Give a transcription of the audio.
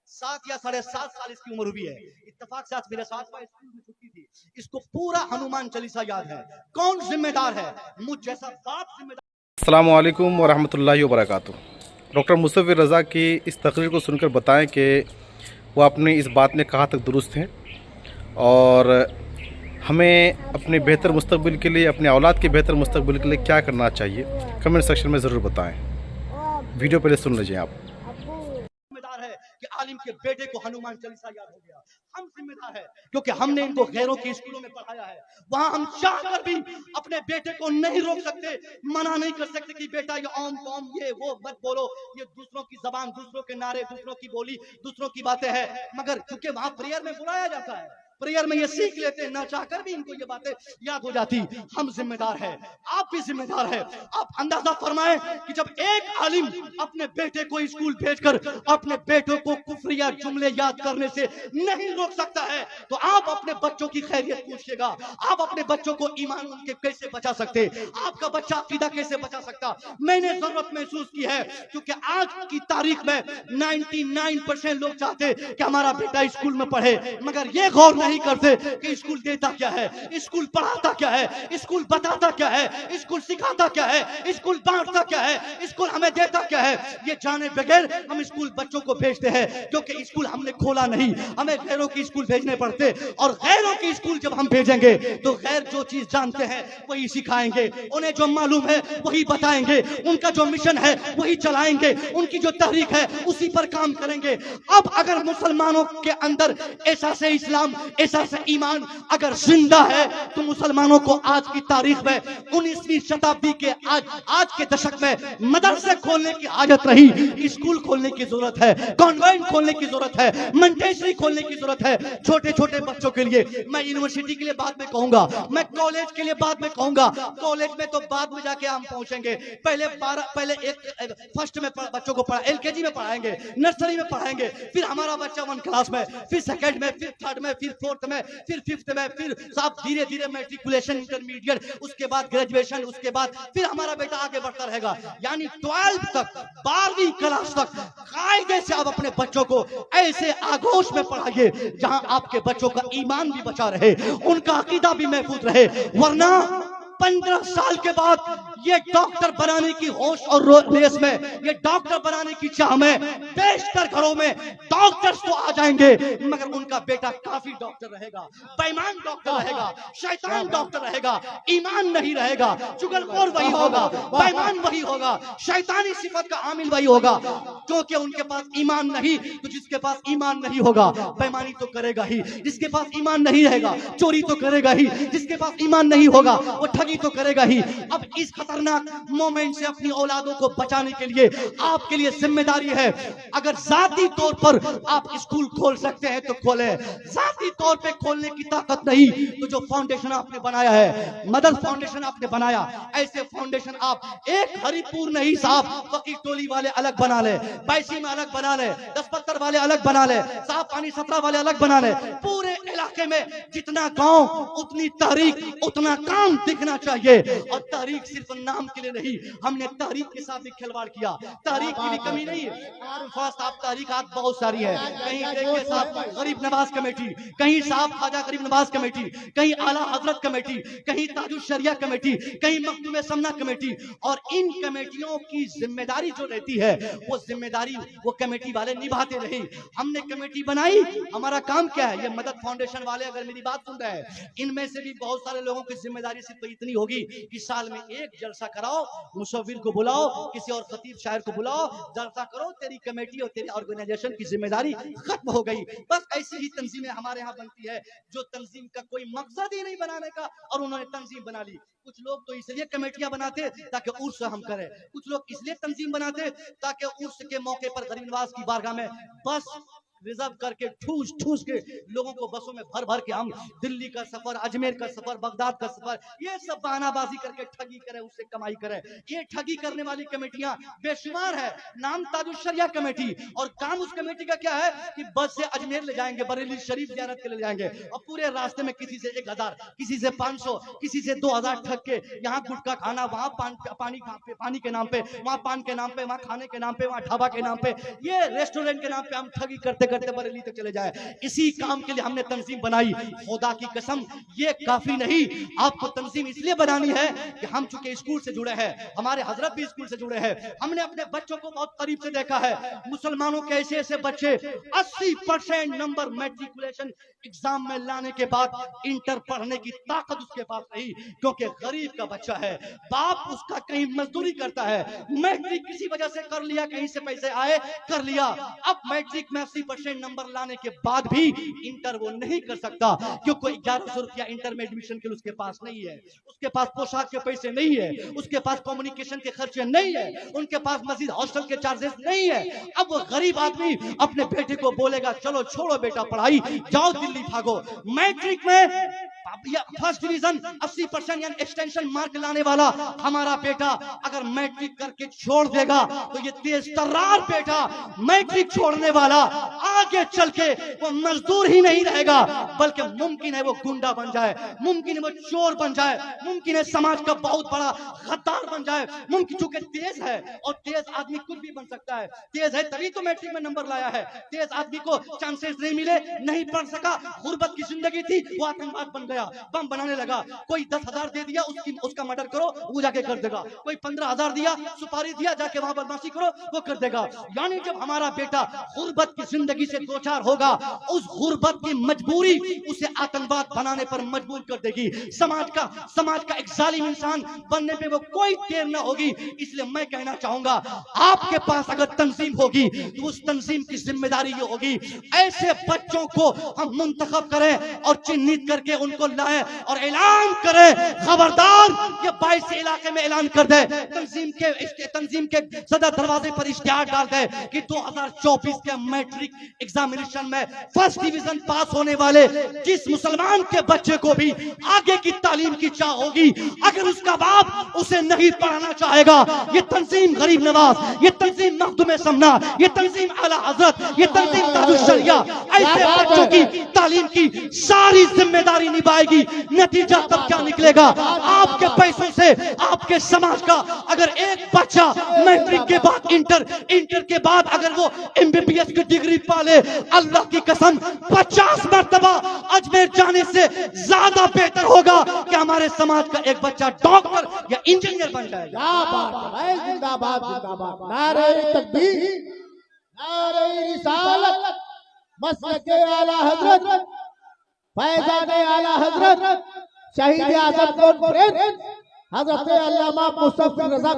7 या 7.5 साल इसकी उम्र हुई है। इत्तेफाक से आज मेरे साथ में स्कूल में छुट्टी थी। इसको पूरा हनुमान चालीसा याद है। कौन जिम्मेदार है? मुझ जैसा बाप जिम्मेदार। अस्सलामु अलैकुम वरहमतुल्लाहि वबरकातुहू। डॉक्टर मुसव्विर रज़ा की इस तकरीर को सुनकर बताएं कि वो अपनी इस बात में कहाँ तक दुरुस्त हैं और हमें अपने बेहतर मुस्तकबिल के लिए, अपने औलाद के बेहतर मुस्तकबिल के लिए क्या करना चाहिए। कमेंट सेक्शन में ज़रूर बताएं। वीडियो पहले सुन लीजिए आप। जिम्मेदार है कि आलिम के बेटे को हनुमान चालीसा याद हो गया। हम जिम्मेदार है क्योंकि हमने इनको गैरों के स्कूलों में पढ़ाया है। वहां हम चाहकर भी अपने बेटे को नहीं रोक सकते, मना नहीं कर सकते कि बेटा ये ओम कौम ये वो मत बोलो, ये दूसरों की जबान, दूसरों के नारे, दूसरों की बोली, दूसरों की बातें हैं। मगर क्योंकि वहां प्रेयर में बुलाया जाता है, प्रेयर में ये सीख लेते हैं, ना चाहकर भी इनको ये बातें याद हो जाती। हम जिम्मेदार है, आप भी जिम्मेदार है। आप अंदाजा फरमाएं कि जब एक आलिम अपने बेटे को स्कूल भेजकर अपने बेटों को कुफरिया जुमले याद करने से नहीं रोक सकता है, तो आप अपने बच्चों की खैरियत पूछिएगा। आप अपने बच्चों को ईमान उनके कैसे बचा सकते? आपका बच्चा अकीदा कैसे बचा सकता? मैंने जरूरत महसूस की है क्योंकि आज की तारीख में 99% लोग चाहते कि हमारा बेटा स्कूल में पढ़े, मगर ये गौर नहीं करते कि स्कूल देता क्या है, स्कूल पढ़ाता क्या है, स्कूल बताता क्या है, स्कूल सिखाता क्या है, स्कूल बांटता क्या है, स्कूल हमें देता क्या है। ये जाने बगैर हम स्कूल बच्चों को भेजते हैं क्योंकि स्कूल हमने खोला नहीं, हमें गैरों की स्कूल भेजने पड़ते। और गैरों की स्कूल जब हम भेजेंगे तो गैर जो चीज जानते हैं वही सिखाएंगे, उन्हें जो मालूम है वही बताएंगे, उनका जो मिशन है वही चलाएंगे, उनकी जो तहरीक है उसी पर काम करेंगे। अब अगर मुसलमानों के अंदर एहसास इस्लाम, एहसास ईमान अगर जिंदा है तो मुसलमानों को आज की तारीख में 19वीं शताब्दी के आज के दशक में मदरसे खोलने की आदत रही, स्कूल खोलने की जरूरत है, कॉन्वेंट खोलने की जरूरत है, मंटेसरी खोलने की जरूरत है छोटे छोटे बच्चों के लिए। मैं यूनिवर्सिटी के लिए बाद में कहूंगा, मैं कॉलेज के लिए बाद में कहूंगा। कॉलेज में तो बाद में जाके हम पहुंचेंगे। पहले एक फर्स्ट में बच्चों को पढ़ा, एलकेजी में पढ़ाएंगे, नर्सरी में पढ़ाएंगे, फिर हमारा बच्चा 1 क्लास में, फिर सेकंड में, फिर थर्ड में, फिर फोर्थ में, फिर फिफ्थ में, फिर सब धीरे धीरे मैट्रिकुलेशन, इंटरमीडिएट, उसके बाद ग्रेजुएशन, उसके बाद फिर हमारा बेटा आगे बढ़ता रहेगा। यानी 12 तक, 12वीं क्लास तक कायदे से आप अपने बच्चों को ऐसे आगोश में पढ़ाइए जहां आपके बच्चों का ईमान भी बचा रहे, उनका अकीदा भी महफूज रहे। वरना 15 साल के बाद ये डॉक्टर बनाने की होश और रेस में, ये डॉक्टर बनाने की चाह में बेशतर घरों में डॉक्टर्स तो आ जाएंगे, मगर उनका बेटा काफी डॉक्टर रहेगा, बेईमान डॉक्टर रहेगा, शैतान डॉक्टर रहेगा, ईमान नहीं रहेगा, चुगलखोर वही होगा, बेईमान वही होगा, शैतानी सिफत का आमिल वही होगा। क्योंकि उनके पास ईमान नहीं, तो जिसके पास ईमान नहीं होगा बेईमानी तो करेगा ही, जिसके पास ईमान नहीं रहेगा चोरी तो करेगा ही, जिसके पास ईमान नहीं होगा वो ठगी तो करेगा ही। अब इस खतरनाक मोमेंट से अपनी औलादों को बचाने के लिए आपके लिए जिम्मेदारी है। अगर जाती तौर पर आप स्कूल खोल सकते हैं तो खोलें, जाती तौर पे खोलने की ताकत नहीं तो जो फाउंडेशन आपने बनाया है, मदर फाउंडेशन आपने बनाया, ऐसे फाउंडेशन आप एक हरिपुर नहीं साहब, फकीर टोली वाले अलग बना ले, बैसी में अलग बना ले, 10 पत्थर वाले अलग बना ले, साफ पानी 17 वाले अलग बना ले। पूरे इलाके में जितना गांव उतनी तहरीक, उतना काम दिखना चाहिए। और तहरीक सिर्फ नाम के लिए नहीं, हमने तहरीक के साथ भी खिलवाड़ किया। तहरीक की भी कमी नहीं है, तहरीकात बहुत सारी है। कहीं के साथ गरीब नवाज कमेटी, कहीं साहब ख्वाजा गरीब नवाज कमेटी, कहीं आला हजरत कमेटी, कहीं ताजुल शरिया कमेटी, कहीं मखदूम समना कमेटी। और इन कमेटियों की जिम्मेदारी जो रहती है वो जिम्मेदारी वो कमेटी वाले निभाते नहीं। हमने कमेटी बनाई, हमारा काम क्या है? ये मदद फाउंडेशन वाले अगर मेरी बात सुन रहे हैं, इनमें से भी बहुत सारे लोगों की जिम्मेदारी सिर्फ तो इतनी होगी कि साल में एक जलसा कराओ, मुसव्विर को बुलाओ, किसी और खतीब शायर को बुलाओ, जलसा करो, तेरी कमेटी और तेरी ऑर्गेनाइजेशन की जिम्मेदारी खत्म हो गई। बस ऐसी ही तंजीमें हमारे यहाँ बनती है जो तंजीम का कोई मकसद ही नहीं बनाने का, और उन्होंने तंजीम बना ली। कुछ लोग तो इसलिए कमेटियां बनाते ताकि उर्स हम करें, कुछ लोग इसलिए तंजीम बनाते ताकि उर्स के मौके पर गरीब नवाज की बारगाह में बस रिजर्व करके ठूस ठूस के लोगों को बसों में भर भर के हम दिल्ली का सफर, अजमेर का सफर, बगदाद का सफर, ये सब बहानाबाजी करके ठगी करें, उससे कमाई करें। ये ठगी करने वाली कमेटियां बेशुमार है। नाम ताजुल शरिया कमेटी, और काम उस कमेटी का क्या है कि बस से अजमेर ले जाएंगे, बरेली शरीफ ज़ियारत के ले जाएंगे, और पूरे रास्ते में किसी से 1000, किसी से 500, किसी से 2000 ठग के यहाँ गुटखा खाना, वहाँ पानी के नाम पे, वहाँ पान के नाम पे, वहाँ खाने के नाम पे, वहाँ ढाबा के नाम पे, ये रेस्टोरेंट के नाम पे हम ठगी करते کرتے کرتے بریلی تک چلے جائے. اسی کام کے لیے ہم نے تنظیم بنائی. خدا کی قسم یہ کافی نہیں, آپ کو تنظیم اس لیے بنانی ہے کہ ہم چونکہ اسکول سے جڑے ہیں, ہمارے حضرت بھی اسکول سے جڑے ہیں, ہم نے اپنے بچوں کو بہت قریب سے دیکھا ہے. مسلمانوں کے ایسے ایسے بچے 80% نمبر میٹریکولیشن ایگزام میں لانے کے بعد انٹر پڑھنے کی طاقت اس کے پاس نہیں, کیونکہ غریب کا بچہ ہے, باپ اس کا کہیں مزدوری کرتا ہے, میٹرک کسی وجہ سے کر لیا, کہیں سے پیسے آئے کر لیا. اب میٹرک میں 80% نمبر لانے کے بعد بھی انٹر وہ نہیں کر سکتا, کیونکہ 1100 روپیہ انٹر میں ایڈمیشن کے لیے اس کے پاس نہیں ہے, اس کے پاس پوشاک کے پیسے نہیں ہے, اس کے پاس کمیونیکیشن کے خرچے نہیں ہے, ان کے پاس مزید ہاسٹل کے چارجز نہیں ہے. اب وہ غریب آدمی اپنے بیٹے کو بولے گا چلو چھوڑو بیٹا پڑھائی, جاؤ دلی بھاگو. میٹرک میں فرسٹ ڈویژن 80% یعنی ایکسٹینشن مارک لانے والا ہمارا بیٹا اگر میٹرک کر کے چھوڑ دے گا تو یہ تیز ترار بیٹا میٹرک چھوڑنے والا آگے چل کے وہ مزدور ہی نہیں رہے گا, بلکہ ممکن ہے وہ گنڈا بن جائے, ممکن ہے وہ چور بن جائے, ممکن ہے سماج کا بہت بڑا غدار بن جائے. ممکن چونکہ تیز ہے, اور تیز آدمی کچھ بھی بن سکتا ہے, تیز ہے تبھی تو میٹرک میں نمبر لایا ہے. تیز آدمی کو چانسز نہیں ملے, نہیں پڑھ سکا, غربت کی زندگی تھی, وہ آتنکواد بن گیا, بم بنانے لگا. کوئی 10,000 دے دیا, اس کا مرڈر کرو, وہ جا کے کر دے گا. کوئی 15,000 دیا, سپاری دیا, جا کے وہاں بدماشی کرو, وہ کر دے گا. یعنی جب ہمارا بیٹا غربت کی زندگی سے دوچار ہوگا, اس غربت کی مجبوری اسے آتنکواد بنانے پر مجبور کر دے گی. سماج کا ایک ظالم انسان بننے پہ وہ کوئی دیر نہ ہوگی. اس لیے میں کہنا چاہوں گا, آپ کے پاس اگر تنظیم ہوگی تو اس تنظیم کی ذمہ داری یہ ہوگی ایسے بچوں کو ہم منتخب کریں اور چہنت کر کے ان کو لائیں اور اعلان کریں, خبردار یہ 22 علاقے میں اعلان کر دے, تنظیم کے صدر دروازے پر اشتہار ڈال دے کہ 2024 کے میٹرک ایگزامینیشن میں فرسٹ ڈویژن پاس ہونے والے جس مسلمان کے بچے کو بھی آگے کی تعلیم کی چاہ ہوگی, اگر اس کا باپ اسے نہیں پڑھانا چاہے گا, یہ تنظیم غریب نواز, یہ تنظیم مخدوم سمنا, یہ تنظیم اعلیٰ حضرت, یہ تنظیم تاج الشریعہ ایسے بچوں کی تعلیم کی ساری ذمہ داری نبھائے گی. نتیجہ تب کیا نکلے گا, آپ کے پیسوں سے آپ کے سماج کا اگر ایک بچہ میٹرک کے بعد انٹر کے بعد اگر وہ MBBS کی ڈگری پالے, اللہ کی قسم 50 مرتبہ اجمیر جانے سے زیادہ بہتر ہوگا کہ ہمارے سماج کا ایک بچہ ڈاکٹر یا انجینئر بن جائے گا. زندہ باد زندہ باد, نعرہ تکبیر, نعرہ رسالت, مسلک اعلیٰ حضرت, فیضان اعلیٰ حضرت, شہید اعظم کانفرنس حضرت علامہ مصطفی رضا